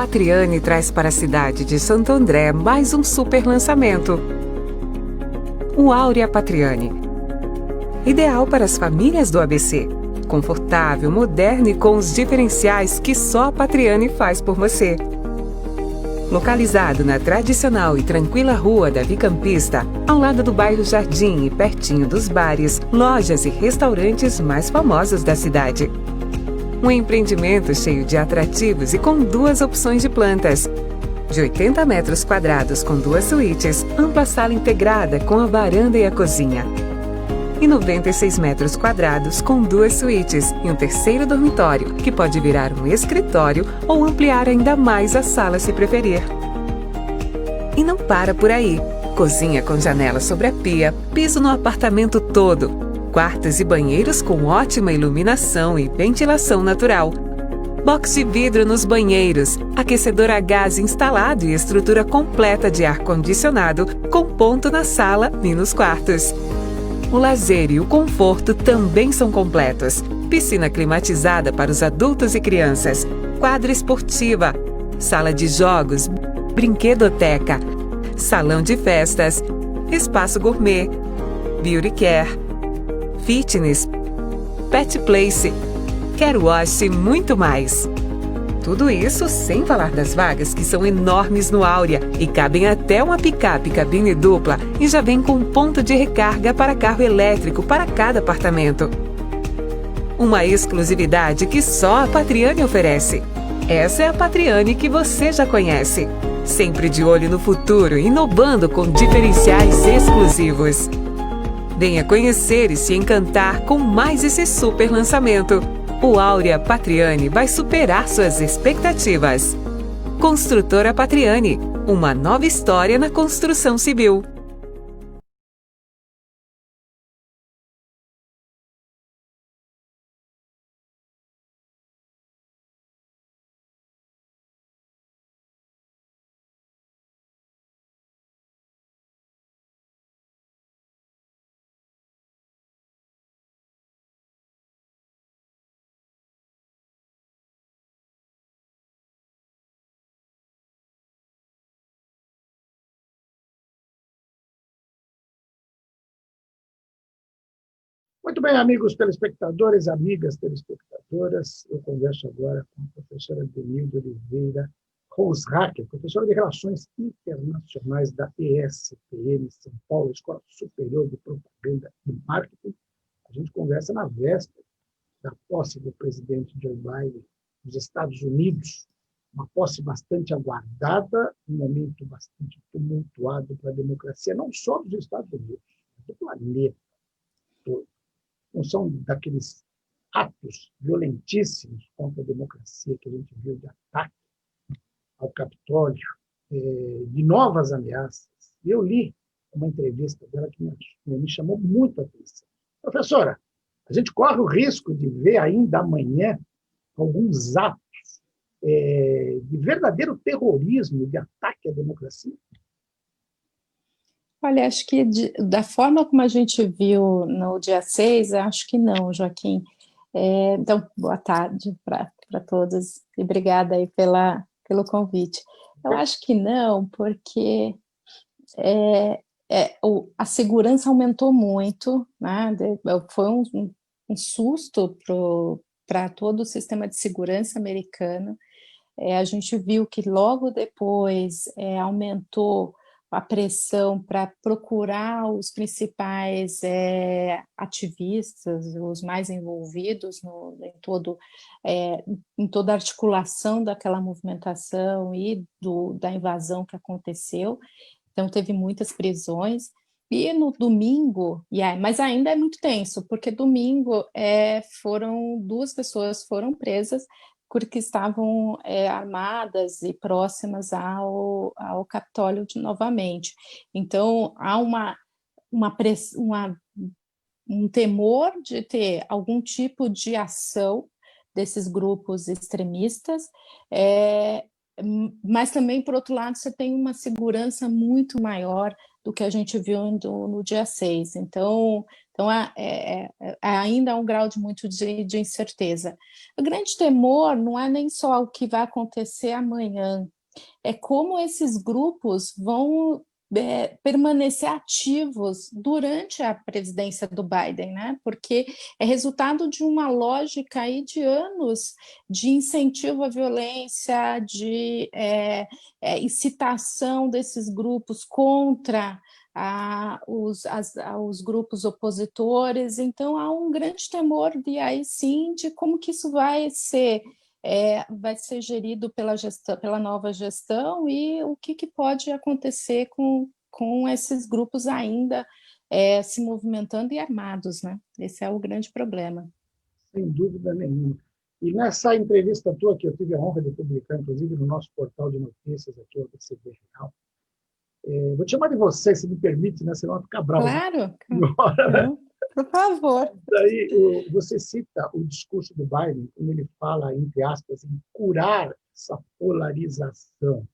Patriani traz para a cidade de Santo André mais um super lançamento. O Áurea Patriani. Ideal para as famílias do ABC. Confortável, moderno e com os diferenciais que só a Patriani faz por você. Localizado na tradicional e tranquila rua Davi Campista, ao lado do bairro Jardim e pertinho dos bares, lojas e restaurantes mais famosos da cidade. Um empreendimento cheio de atrativos e com 2 opções de plantas. De 80 metros quadrados com 2 suítes, ampla sala integrada com a varanda e a cozinha. E 96 metros quadrados com 2 suítes e um terceiro dormitório, que pode virar um escritório ou ampliar ainda mais a sala se preferir. E não para por aí. Cozinha com janela sobre a pia, piso no apartamento todo. Quartos e banheiros com ótima iluminação e ventilação natural. Box de vidro nos banheiros, aquecedor a gás instalado e estrutura completa de ar-condicionado, com ponto na sala e nos quartos. O lazer e o conforto também são completos. Piscina climatizada para os adultos e crianças, quadra esportiva, sala de jogos, brinquedoteca, salão de festas, espaço gourmet, beauty care, fitness, pet place, car wash e muito mais. Tudo isso sem falar das vagas que são enormes no Áurea e cabem até uma picape cabine dupla e já vem com ponto de recarga para carro elétrico para cada apartamento. Uma exclusividade que só a Patriani oferece. Essa é a Patriani que você já conhece. Sempre de olho no futuro, inovando com diferenciais exclusivos. Venha conhecer e se encantar com mais esse super lançamento. O Áurea Patriani vai superar suas expectativas. Construtora Patriani, uma nova história na construção civil. Muito bem, amigos telespectadores, amigas telespectadoras, eu converso agora com a professora Denilde Oliveira Roshacker, professora de Relações Internacionais da ESPM São Paulo, Escola Superior de Propaganda e Marketing. A gente conversa na véspera da posse do presidente Joe Biden dos Estados Unidos, uma posse bastante aguardada, um momento bastante tumultuado para a democracia, não só dos Estados Unidos, mas do planeta todo. Não são daqueles atos violentíssimos contra a democracia que a gente viu de ataque ao Capitólio, de novas ameaças. Eu li uma entrevista dela que me chamou muito a atenção. Professora, a gente corre o risco de ver ainda amanhã alguns atos de verdadeiro terrorismo, de ataque à democracia? Olha, acho que da forma como a gente viu no dia 6, acho que não, Joaquim. Então, boa tarde para todos e obrigada aí pelo convite. Eu acho que não, porque a segurança aumentou muito, né? Foi um susto para todo o sistema de segurança americano. A gente viu que logo depois aumentou a pressão para procurar os principais ativistas, os mais envolvidos em toda a articulação daquela movimentação e da invasão que aconteceu. Então, teve muitas prisões. E no domingo, mas ainda é muito tenso, porque domingo 2 pessoas foram presas porque estavam armadas e próximas ao Capitólio novamente. Então, há um temor de ter algum tipo de ação desses grupos extremistas, mas também, por outro lado, você tem uma segurança muito maior do que a gente viu no dia 6. Então ainda há um grau de incerteza. O grande temor não é nem só o que vai acontecer amanhã, é como esses grupos vão permanecer ativos durante a presidência do Biden, né? Porque é resultado de uma lógica aí de anos de incentivo à violência, de incitação desses grupos contra os grupos opositores. Então há um grande temor de aí sim de como que isso vai ser gerido pela nova gestão e o que pode acontecer com esses grupos ainda se movimentando e armados, né? Esse é o grande problema. Sem dúvida nenhuma. E nessa entrevista tua, que eu tive a honra de publicar, inclusive no nosso portal de notícias aqui, o ABCD Real, vou te chamar de você, se me permite, né? Senão eu vou ficar bravo. Claro, né? por favor. Daí, você cita o discurso do Biden, quando ele fala, entre aspas, em curar essa polarização,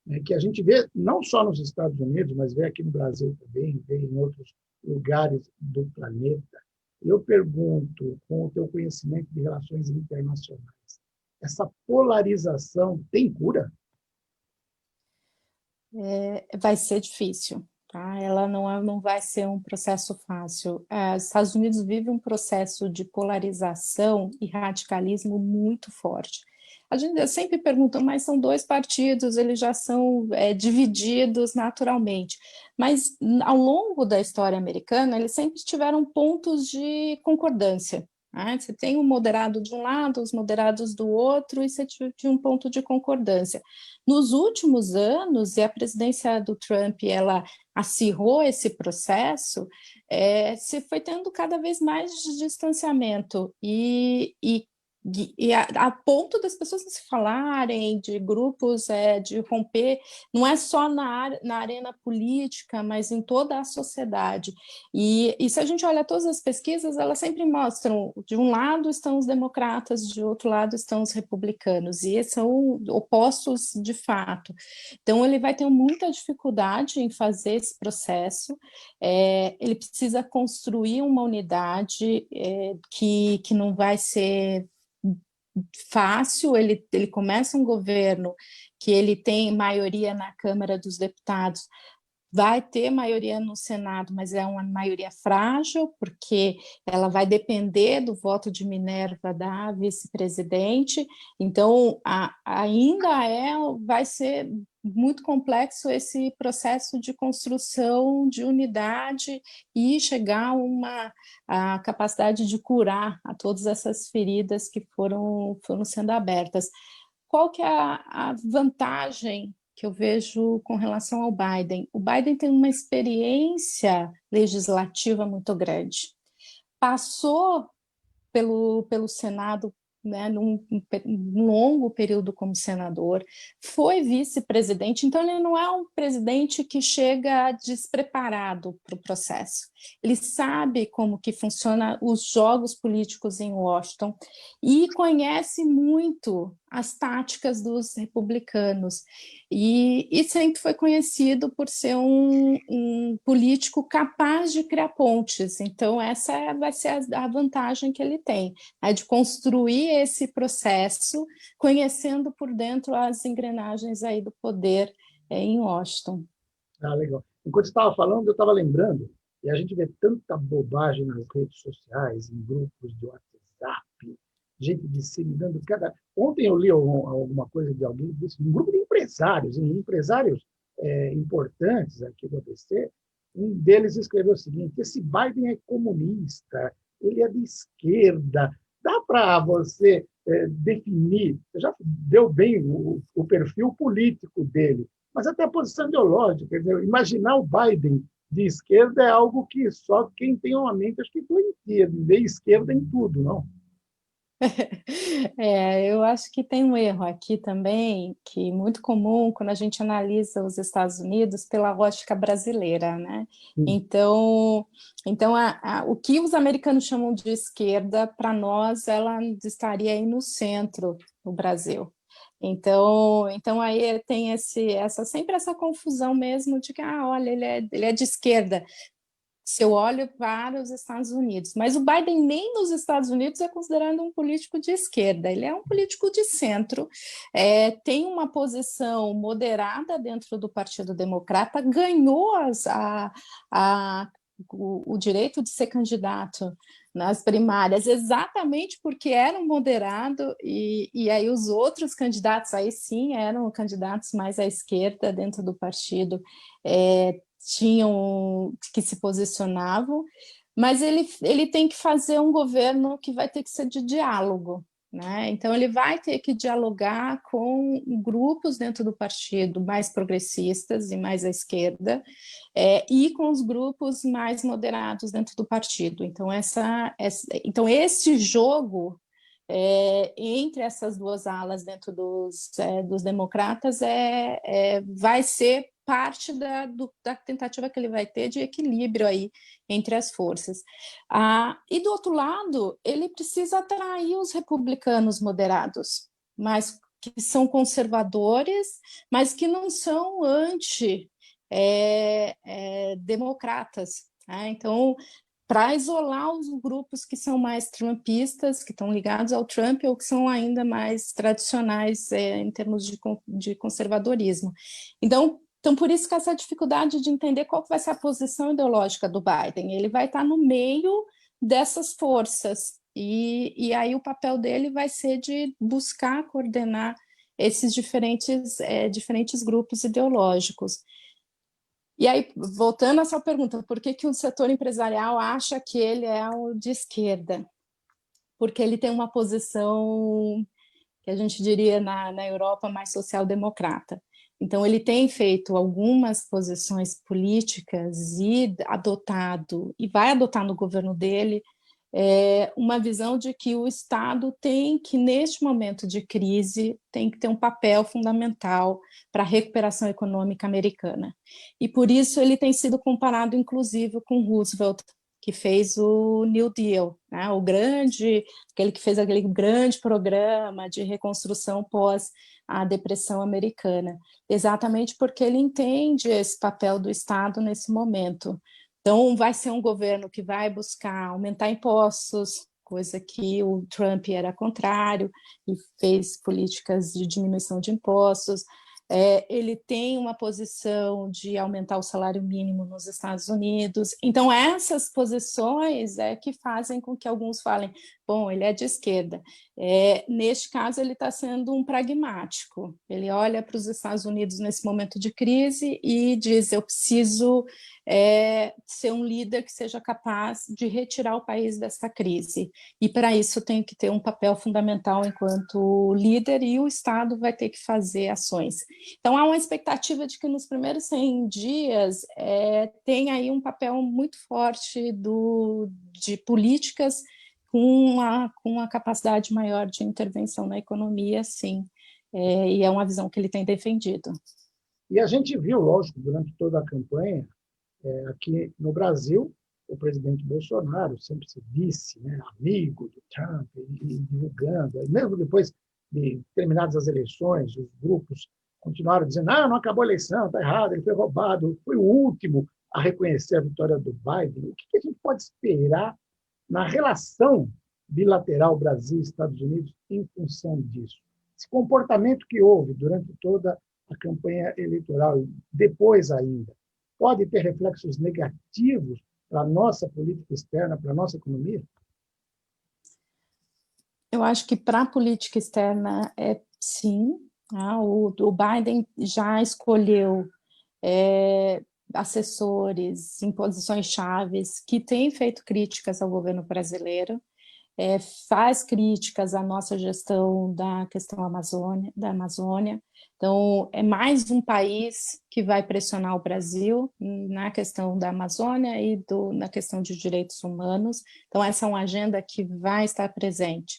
né, que a gente vê não só nos Estados Unidos, mas vê aqui no Brasil também, vê em outros lugares do planeta. Eu pergunto, com o teu conhecimento de relações internacionais, essa polarização tem cura? Vai ser difícil. Tá? Ela não vai ser um processo fácil. Os Estados Unidos vive um processo de polarização e radicalismo muito forte. A gente sempre pergunta, mas são dois partidos, eles já são divididos naturalmente. Mas ao longo da história americana, eles sempre tiveram pontos de concordância. Você tem o moderado de um lado, os moderados do outro, e você tinha um ponto de concordância. Nos últimos anos, e a presidência do Trump, ela acirrou esse processo, se foi tendo cada vez mais de distanciamento a ponto das pessoas não se falarem, de grupos de romper, não é só na arena política, mas em toda a sociedade. E se a gente olha todas as pesquisas, elas sempre mostram, de um lado estão os democratas, de outro lado estão os republicanos, e são opostos de fato. Então, ele vai ter muita dificuldade em fazer esse processo, ele precisa construir uma unidade que não vai ser fácil. Ele começa um governo que ele tem maioria na Câmara dos Deputados, vai ter maioria no Senado, mas é uma maioria frágil, porque ela vai depender do voto de Minerva da vice-presidente. Então, ainda vai ser muito complexo esse processo de construção de unidade e chegar a capacidade de curar a todas essas feridas que foram sendo abertas. Qual que é a vantagem que eu vejo com relação ao Biden? O Biden tem uma experiência legislativa muito grande. Passou pelo Senado, né, num longo período como senador, foi vice-presidente, então ele não é um presidente que chega despreparado para o processo. Ele sabe como que funciona os jogos políticos em Washington e conhece muito as táticas dos republicanos e sempre foi conhecido por ser um político capaz de criar pontes. Então essa vai ser a vantagem que ele tem, de construir esse processo, conhecendo por dentro as engrenagens aí do poder em Washington. Legal. Enquanto você estava falando, eu estava lembrando, e a gente vê tanta bobagem nas redes sociais, em grupos de WhatsApp, gente disseminando cada... Ontem eu li alguma coisa de alguém que disse, um grupo de empresários importantes aqui do ABC, um deles escreveu o seguinte: esse Biden é comunista, ele é de esquerda. Dá para você definir, você já deu bem o perfil político dele, mas até a posição ideológica. Quer dizer, imaginar o Biden de esquerda é algo que só quem tem uma mente, acho que doentia, de ver esquerda em tudo, não? Eu acho que tem um erro aqui também, que é muito comum quando a gente analisa os Estados Unidos pela ótica brasileira, né? Então o que os americanos chamam de esquerda, para nós, ela estaria aí no centro do Brasil. Então aí tem sempre essa confusão mesmo de que, olha, ele é de esquerda, se eu olho para os Estados Unidos. Mas o Biden nem nos Estados Unidos é considerado um político de esquerda, ele é um político de centro, tem uma posição moderada dentro do Partido Democrata, ganhou o direito de ser candidato nas primárias, exatamente porque era um moderado, e aí os outros candidatos, aí sim, eram candidatos mais à esquerda dentro do partido, tinham que se posicionavam, mas ele tem que fazer um governo que vai ter que ser de diálogo, né? Então ele vai ter que dialogar com grupos dentro do partido mais progressistas e mais à esquerda, e com os grupos mais moderados dentro do partido. Então esse jogo entre essas duas alas dentro dos democratas vai ser parte da tentativa que ele vai ter de equilíbrio aí entre as forças. E do outro lado, ele precisa atrair os republicanos moderados, mas que são conservadores, mas que não são democratas. Né? Então, para isolar os grupos que são mais trumpistas, que estão ligados ao Trump, ou que são ainda mais tradicionais em termos de conservadorismo. Então, por isso que essa dificuldade de entender qual vai ser a posição ideológica do Biden. Ele vai estar no meio dessas forças, e aí o papel dele vai ser de buscar coordenar esses diferentes grupos ideológicos. E aí, voltando à sua pergunta, por que o setor empresarial acha que ele é o de esquerda? Porque ele tem uma posição que a gente diria na Europa mais social-democrata. Então, ele tem feito algumas posições políticas e vai adotar no governo dele uma visão de que o Estado tem que, neste momento de crise, tem que ter um papel fundamental para a recuperação econômica americana. E por isso ele tem sido comparado, inclusive, com Roosevelt, que fez o New Deal, né? Aquele que fez aquele grande programa de reconstrução pós a depressão americana, exatamente porque ele entende esse papel do Estado nesse momento. Então, vai ser um governo que vai buscar aumentar impostos, coisa que o Trump era contrário, e fez políticas de diminuição de impostos. Ele tem uma posição de aumentar o salário mínimo nos Estados Unidos. Então, essas posições que fazem com que alguns falem, bom, ele é de esquerda. Neste caso, ele está sendo um pragmático. Ele olha para os Estados Unidos nesse momento de crise e diz, eu preciso ser um líder que seja capaz de retirar o país dessa crise. E, para isso, tem que ter um papel fundamental enquanto líder, e o Estado vai ter que fazer ações. Então, há uma expectativa de que nos primeiros 100 dias tem aí um papel muito forte de políticas com uma capacidade maior de intervenção na economia, sim. E é uma visão que ele tem defendido. E a gente viu, lógico, durante toda a campanha, aqui no Brasil, o presidente Bolsonaro sempre se disse, né, amigo do Trump, e divulgando. E mesmo depois de terminadas as eleições, os grupos continuaram dizendo, não acabou a eleição, está errado, ele foi roubado, foi o último a reconhecer a vitória do Biden. O que a gente pode esperar na relação bilateral Brasil-Estados Unidos em função disso? Esse comportamento que houve durante toda a campanha eleitoral e depois ainda, pode ter reflexos negativos para a nossa política externa, para a nossa economia? Eu acho que para a política externa sim. O Biden já escolheu assessores em posições chaves que têm feito críticas ao governo brasileiro, faz críticas à nossa gestão da questão da Amazônia. Então, é mais um país que vai pressionar o Brasil na questão da Amazônia e na questão de direitos humanos. Então, essa é uma agenda que vai estar presente.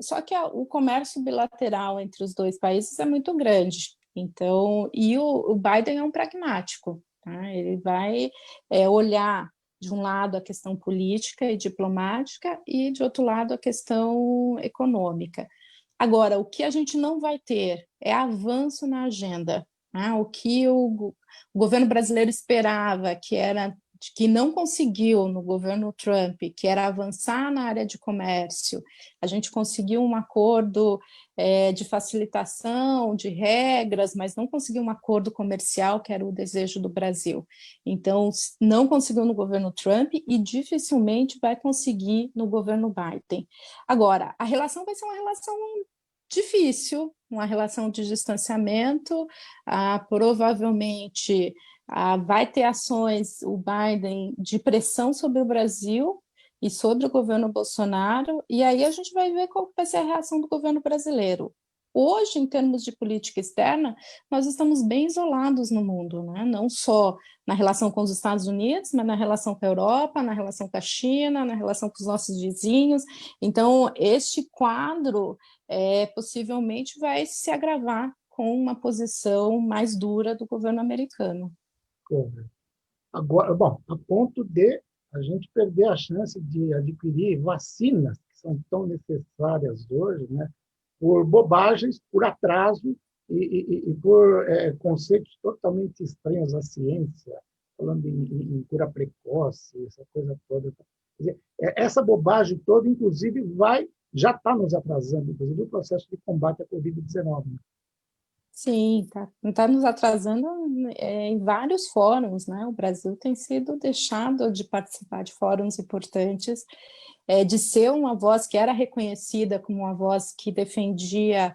Só que o comércio bilateral entre os dois países é muito grande. Então, e o Biden é um pragmático. Tá? Ele vai olhar de um lado a questão política e diplomática e de outro lado a questão econômica. Agora, o que a gente não vai ter é avanço na agenda, né? O que o governo brasileiro esperava, que não conseguiu no governo Trump, que era avançar na área de comércio. A gente conseguiu um acordo de facilitação de regras, mas não conseguiu um acordo comercial, que era o desejo do Brasil. Então, não conseguiu no governo Trump e dificilmente vai conseguir no governo Biden. Agora, a relação vai ser uma relação difícil, uma relação de distanciamento, provavelmente vai ter ações, o Biden, de pressão sobre o Brasil e sobre o governo Bolsonaro, e aí a gente vai ver qual vai ser a reação do governo brasileiro. Hoje, em termos de política externa, nós estamos bem isolados no mundo, né? Não só na relação com os Estados Unidos, mas na relação com a Europa, na relação com a China, na relação com os nossos vizinhos. Então, este quadro possivelmente vai se agravar com uma posição mais dura do governo americano. Agora, bom, a ponto de a gente perder a chance de adquirir vacinas que são tão necessárias hoje, né, por bobagens, por atraso e por conceitos totalmente estranhos à ciência, falando em cura precoce, essa coisa toda. Quer dizer, essa bobagem toda, inclusive, já está nos atrasando, inclusive, o processo de combate à Covid-19. Né? Sim, tá nos atrasando em vários fóruns, né? O Brasil tem sido deixado de participar de fóruns importantes, de ser uma voz que era reconhecida como uma voz que defendia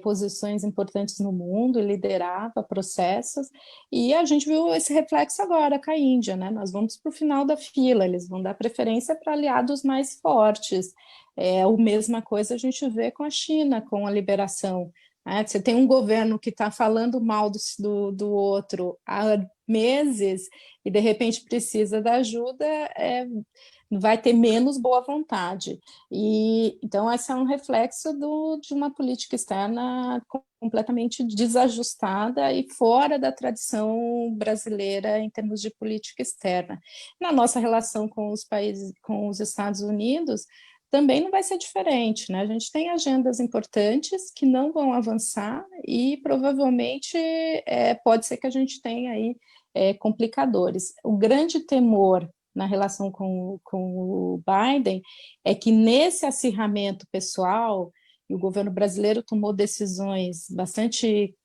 posições importantes no mundo e liderava processos, e a gente viu esse reflexo agora com a Índia, né? Nós vamos para o final da fila, eles vão dar preferência para aliados mais fortes. A mesma coisa a gente vê com a China, com a liberação. Você tem um governo que está falando mal do outro há meses e, de repente, precisa da ajuda, vai ter menos boa vontade. Então, esse é um reflexo de uma política externa completamente desajustada e fora da tradição brasileira em termos de política externa. Na nossa relação com os países, com os Estados Unidos, também não vai ser diferente, né? A gente tem agendas importantes que não vão avançar e provavelmente pode ser que a gente tenha aí complicadores. O grande temor na relação com o Biden é que nesse acirramento pessoal, e o governo brasileiro tomou decisões bastante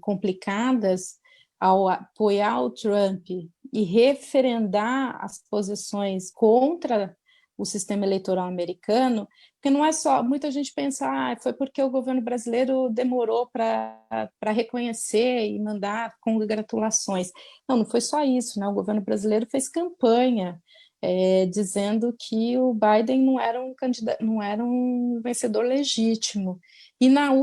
complicadas ao apoiar o Trump e referendar as posições contra o sistema eleitoral americano, porque não é só, muita gente pensa, foi porque o governo brasileiro demorou para reconhecer e mandar congratulações. Não foi só isso, né? O governo brasileiro fez campanha dizendo que o Biden não era um candidato, não era um vencedor legítimo. E nas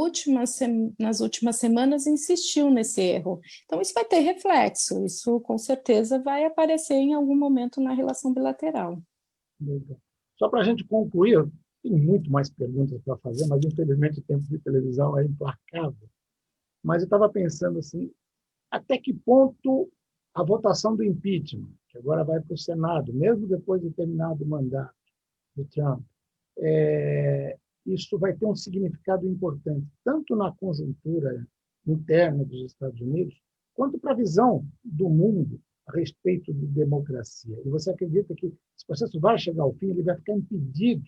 últimas semanas insistiu nesse erro. Então, isso vai ter reflexo, isso com certeza vai aparecer em algum momento na relação bilateral. Só para a gente concluir, eu tenho muito mais perguntas para fazer, mas infelizmente o tempo de televisão é implacável. Mas eu estava pensando assim, até que ponto a votação do impeachment, que agora vai para o Senado, mesmo depois de terminado o mandato do Trump, isso vai ter um significado importante, tanto na conjuntura interna dos Estados Unidos, quanto para a visão do mundo a respeito de democracia. E você acredita que esse processo vai chegar ao fim, ele vai ficar impedido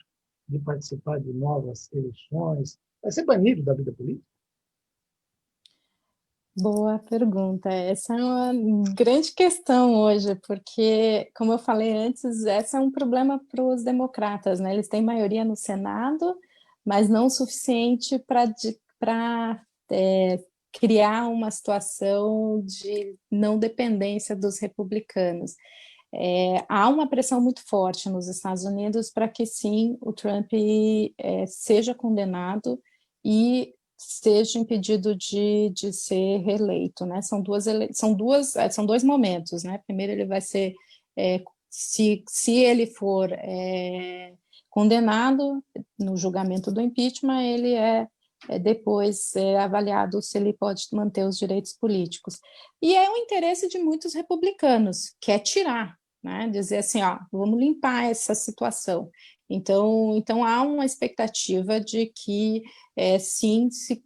de participar de novas eleições, vai ser banido da vida política? Boa pergunta. Essa é uma grande questão hoje, porque, como eu falei antes, esse é um problema para os democratas, né? Eles têm maioria no Senado, mas não o suficiente para criar uma situação de não dependência dos republicanos. Há uma pressão muito forte nos Estados Unidos para que, sim, o Trump seja condenado e seja impedido de ser reeleito, né? São dois momentos, né? Primeiro ele vai ser, se ele for condenado no julgamento do impeachment, ele depois avaliado se ele pode manter os direitos políticos. E é o interesse de muitos republicanos, que é tirar, né? Dizer assim, vamos limpar essa situação. Então há uma expectativa de que, sim, se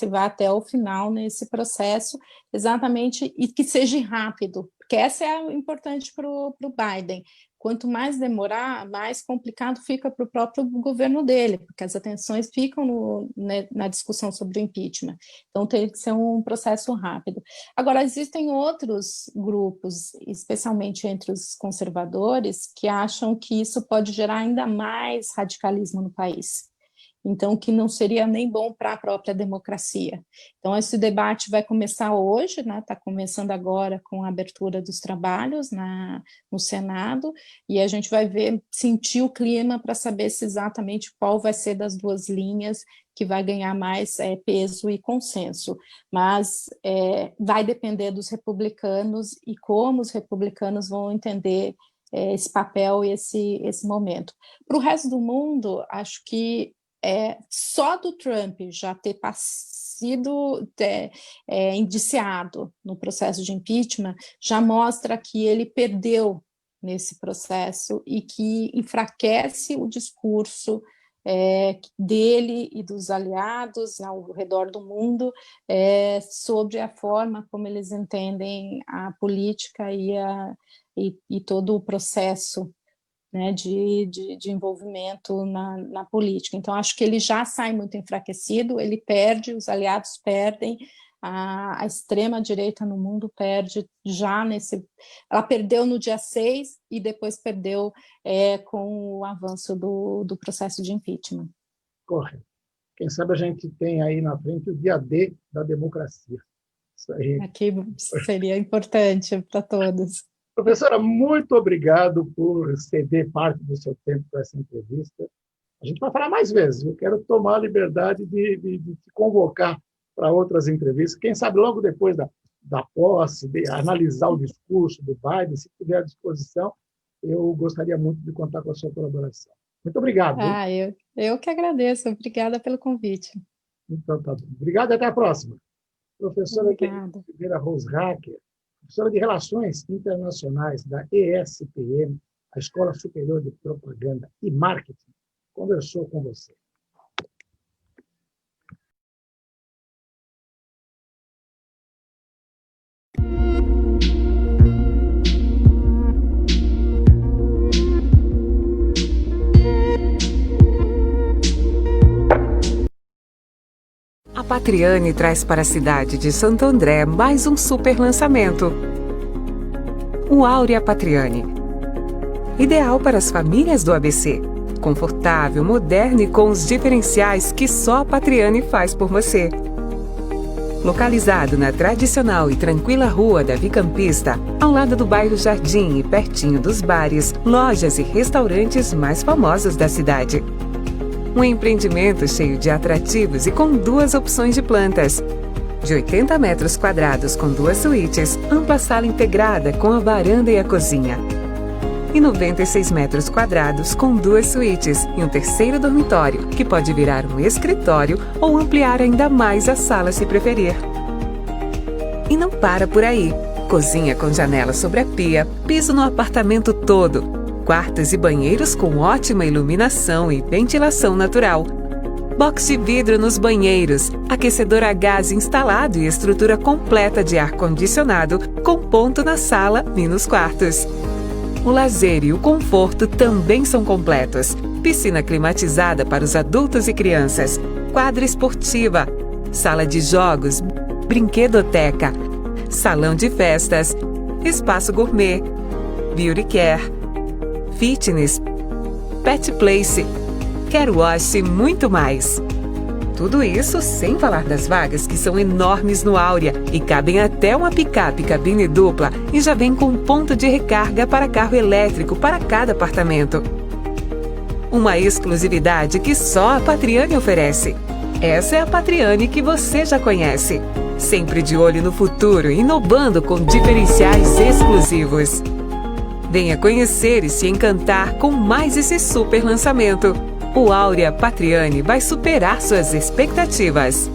vá até o final nesse processo, exatamente, e que seja rápido, porque essa é importante para o Biden. Quanto mais demorar, mais complicado fica para o próprio governo dele, porque as atenções ficam na discussão sobre o impeachment. Então, tem que ser um processo rápido. Agora, existem outros grupos, especialmente entre os conservadores, que acham que isso pode gerar ainda mais radicalismo no país. Então, que não seria nem bom para a própria democracia. Então, esse debate vai começar hoje, né? Está começando agora com a abertura dos trabalhos no Senado, e a gente vai sentir o clima para saber se exatamente qual vai ser das duas linhas que vai ganhar mais peso e consenso. Mas vai depender dos republicanos e como os republicanos vão entender esse papel e esse momento. Para o resto do mundo, acho que só do Trump já ter sido indiciado no processo de impeachment já mostra que ele perdeu nesse processo e que enfraquece o discurso dele e dos aliados ao redor do mundo sobre a forma como eles entendem a política e todo o processo, né, de envolvimento na política. Então, acho que ele já sai muito enfraquecido, ele perde, os aliados perdem, a extrema-direita no mundo perde já ela perdeu no dia 6 e depois perdeu com o avanço do processo de impeachment. Correto. Quem sabe a gente tem aí na frente o dia D da democracia. Isso aí. Aqui seria importante para todos. Professora, muito obrigado por ceder parte do seu tempo para essa entrevista. A gente vai falar mais vezes. Eu quero tomar a liberdade de te convocar para outras entrevistas. Quem sabe logo depois da posse, de analisar o discurso do Biden, se tiver à disposição, eu gostaria muito de contar com a sua colaboração. Muito obrigado. Eu que agradeço. Obrigada pelo convite. Então, tá bom. Obrigado e até a próxima. Professora Oliveira Roshacker, professora de Relações Internacionais da ESPM, a Escola Superior de Propaganda e Marketing, conversou com você. A Patriani traz para a cidade de Santo André mais um super lançamento. O Áurea Patriani. Ideal para as famílias do ABC. Confortável, moderno e com os diferenciais que só a Patriani faz por você. Localizado na tradicional e tranquila rua Davi Campista, ao lado do bairro Jardim e pertinho dos bares, lojas e restaurantes mais famosos da cidade. Um empreendimento cheio de atrativos e com 2 opções de plantas. De 80 metros quadrados com 2 suítes, ampla sala integrada com a varanda e a cozinha. E 96 metros quadrados com 2 suítes e um terceiro dormitório, que pode virar um escritório ou ampliar ainda mais a sala se preferir. E não para por aí. Cozinha com janela sobre a pia, piso no apartamento todo. Quartos e banheiros com ótima iluminação e ventilação natural. Box de vidro nos banheiros, aquecedor a gás instalado e estrutura completa de ar-condicionado, com ponto na sala e nos quartos. O lazer e o conforto também são completos. Piscina climatizada para os adultos e crianças, quadra esportiva, sala de jogos, brinquedoteca, salão de festas, espaço gourmet, beauty care, fitness, pet place, car wash e muito mais. Tudo isso sem falar das vagas que são enormes no Áurea e cabem até uma picape cabine dupla e já vem com ponto de recarga para carro elétrico para cada apartamento. Uma exclusividade que só a Patriani oferece. Essa é a Patriani que você já conhece. Sempre de olho no futuro, inovando com diferenciais exclusivos. Venha conhecer e se encantar com mais esse super lançamento. O Áurea Patriani vai superar suas expectativas.